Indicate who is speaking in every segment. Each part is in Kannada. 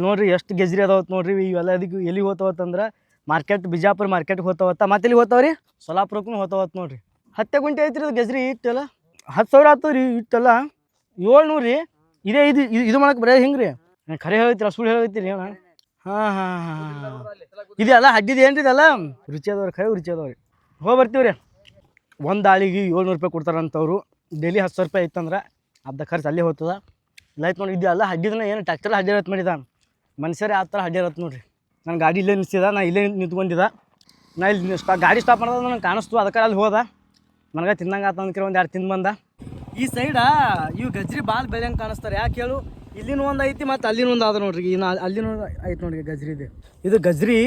Speaker 1: ನೋಡ್ರಿ ಎಷ್ಟು ಗೆಜ್ರಿ ಅದಾವತ್ ನೋಡ್ರಿ. ಇವೆಲ್ಲ ಅದಕ್ಕೆ ಎಲ್ಲಿ ಹೋಗ್ತಾವತ್ತಂದ್ರೆ ಮಾರ್ಕೆಟ್, ಬಿಜಾಪುರ ಮಾರ್ಕೆಟ್ಗೆ ಹೋಗ್ತಾವತ್ತ. ಮತ್ತೆ ಎಲ್ಲಿ ಹೋಗ್ತಾವ್ರಿ? ಸೊಲ್ಲಾಪುರಕ್ಕೂ ಹೋಗ್ತಾವತ್ ನೋಡ್ರಿ. 10 ಗುಂಟೆ ಐತ್ರಿ ಅದು ಗೆಜ್ರಿ. ಇಟ್ಟೆಲ್ಲ 10,000 ಆಗ್ತದೆ ರೀ. ಇಟ್ಟೆಲ್ಲ 700 ರೀ. ಇದೇ ಇದು ಮಾಡಕ್ಕೆ ಬರೀ ಹಿಂಗೆ ರೀ. ಖರೆ ಹೇಳ್ತೀರ, ಸುಳ್ಳು ಹೇಳ್ತೀರಿ ಅಣ್ಣ? ಹಾಂ. ಇದೆಲ್ಲ ಹಡ್ಡಿದ ಏನ್ರಿ? ಇದೆಲ್ಲ ರುಚಿ ಅದಾವ್ರಿ, ಖರೆ ರುಚಿ ಅದಾವ್ರಿ. ಹೋಗಿ ಬರ್ತೀವಿ ರೀ. ಒಂದು ಆಳಿಗೆ 700 ರೂಪಾಯಿ ಕೊಡ್ತಾರಂತವ್ರು. ಡೈಲಿ 10,000 ರೂಪಾಯಿ ಇತ್ತಂದ್ರೆ ಅರ್ಧ ಖರ್ಚು ಅಲ್ಲೇ ಹೋಗ್ತದ. ಲೈಟ್ ನೋಡಿ, ಇದೆಲ್ಲ ಹಡ್ಡಿದನ ಏನು ಟ್ಯಾಕ್ಟರ್ ಹಡ್ಡಿರತ್ತೆ ಮಾಡಿದ ಮನುಷ್ಯರೇ ಆ ಥರ ಹಡ್ಡಿರತ್ತೆ ನೋಡ್ರಿ. ನನ್ನ ಗಾಡಿ ಇಲ್ಲೇ ನಿಲ್ಸಿದ, ನಾ ಇಲ್ಲೇ ನಿಂತ್ಕೊಂಡಿದ್ದ. ನಾ ಇಲ್ಲಿ ಗಾಡಿ ಸ್ಟಾಪ್ ಮಾಡೋದು ನನಗೆ ಕಾಣಿಸ್ತು, ಅದಕ್ಕೆ ಅಲ್ಲಿ ಹೋದ. ನನಗೆ ತಿನ್ನಂಗೆ ಆತ ಅಂದ್ಕರಿ ಒಂದು 2 ತಿಂದು ಬಂದ. ಈ ಸೈಡ ಇವು ಗಜ್ರಿ ಭಾಳ ಬೆಳೆಯಂಗೆ ಕಾಣಿಸ್ತಾರೆ. ಯಾಕೆ ಹೇಳು? ಇಲ್ಲಿನ ಒಂದು ಐತಿ ಮತ್ತು ಅಲ್ಲಿನ ಒಂದು ಆದ ನೋಡ್ರಿ. ಇನ್ನು ಅಲ್ಲಿನ ಐತೆ ನೋಡ್ರಿ ಗಜ್ರಿ. ಇದು ಗಜ್ರಿ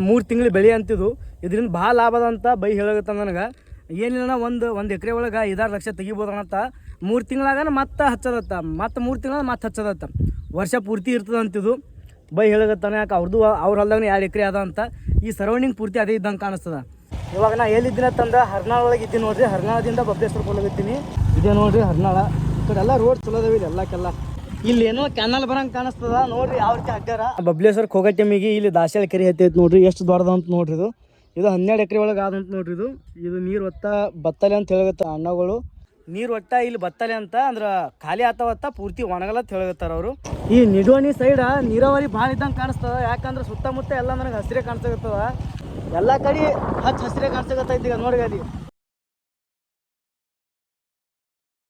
Speaker 1: 3 ತಿಂಗಳು ಬೆಳೆ ಅಂತಿದ್ದು. ಇದರಿಂದ ಭಾಳ ಲಾಭ ಅದ ಅಂತ ಬೈ ಹೇಳಾಗತ್ತ ನನಗೆ. ಏನಿಲ್ಲ, ಒಂದು ಎಕರೆ ಒಳಗೆ 5-6 ಲಕ್ಷ ತೆಗಿಬೋದಂತ. 3 ತಿಂಗಳಾಗ ಮತ್ತೆ ಹಚ್ಚದತ್ತ, ಮತ್ತು 3 ತಿಂಗಳ ಮತ್ತೆ ಹಚ್ಚದತ್ತ. ವರ್ಷ ಪೂರ್ತಿ ಇರ್ತದೆ ಅಂತಿದ್ದು ಬೈ ಹೇಳಗತ್ತಾನೆ. ಯಾಕೆ ಅವ್ರದ್ದು ಅವ್ರ ಹೊಲ್ದಾಗ 2 ಎಕರೆ ಅದ ಅಂತ. ಈ ಸರೌಂಡಿಂಗ್ ಪೂರ್ತಿ ಅದೇ ಇದ್ದಂಗೆ ಕಾಣಿಸ್ತದ. ಇವಾಗ ನಾ ಎಲ್ಲಿದ್ದೀನಿ ಅಂತಂದ್ರೆ ಹರ್ನಾಳ ಒಳಗೆ ಇದ್ದೀನಿ ನೋಡ್ರಿ. ಹರ್ನಾಳದಿಂದ ಬಬ್ಲೇಶ್ವರ ಹೋಗಿರ್ತೀನಿ. ಇದೇ ನೋಡ್ರಿ ಹರ್ನಾಳ. ಈ ಕಡೆ ಎಲ್ಲ ರೋಡ್ ಚಲೋ ಅದಾವ ಇಲ್ಲಿ ಎಲ್ಲಕ್ಕೆಲ್ಲ. ಇಲ್ಲಿ ಏನೋ ಕ್ಯಾನಲ್ ಬರಂಗೆ ಕಾಣಿಸ್ತದ ನೋಡ್ರಿ. ಯಾವ ರೀತಿ ಹಾಕ್ಯಾರ. ಬಬ್ಲೇಶ್ವರಕ್ಕೆ ಹೋಗೋ ಟೈಮಿಗೆ ಇಲ್ಲಿ ದಾಸವಾಳ ಕೆರೆ ಹತ್ತೈತೆ ನೋಡ್ರಿ. ಎಷ್ಟು ದೊಡ್ಡದಂತ ನೋಡ್ರಿ. ಇದು 12 ಎಕರೆ ಒಳಗೆ ಆದಂತ ನೋಡ್ರಿ. ಇದು ನೀರು ಒತ್ತ ಬತ್ತಲೆ ಅಂತ ಹೇಳಗತ್ತ ಅಣ್ಣಗಳು. ನೀರು ಒಟ್ಟ ಇಲ್ಲಿ ಬತ್ತಲೆ ಅಂತ ಅಂದ್ರೆ ಖಾಲಿ ಆತವತ್ತ, ಪೂರ್ತಿ ಒಣಗಲ್ಲ ಅಂತ ಹೇಳಗತ್ತಾರ ಅವರು. ಈ ನಿಡೋಣಿ ಸೈಡ ನೀರಾವರಿ ಭಾಳ ಇದ್ದಂಗೆ ಕಾಣಿಸ್ತದ. ಯಾಕಂದ್ರೆ ಸುತ್ತಮುತ್ತ ಎಲ್ಲ ನನಗೆ ಹಸಿರೇ ಕಾಣಿಸ್ತದ. ಎಲ್ಲ ಕಡೆ ಹಸಿರೇ ಕಾಣಿಸ್ತೈತಿ ಈಗ ನೋಡ್ರಿ. ಅಲ್ಲಿ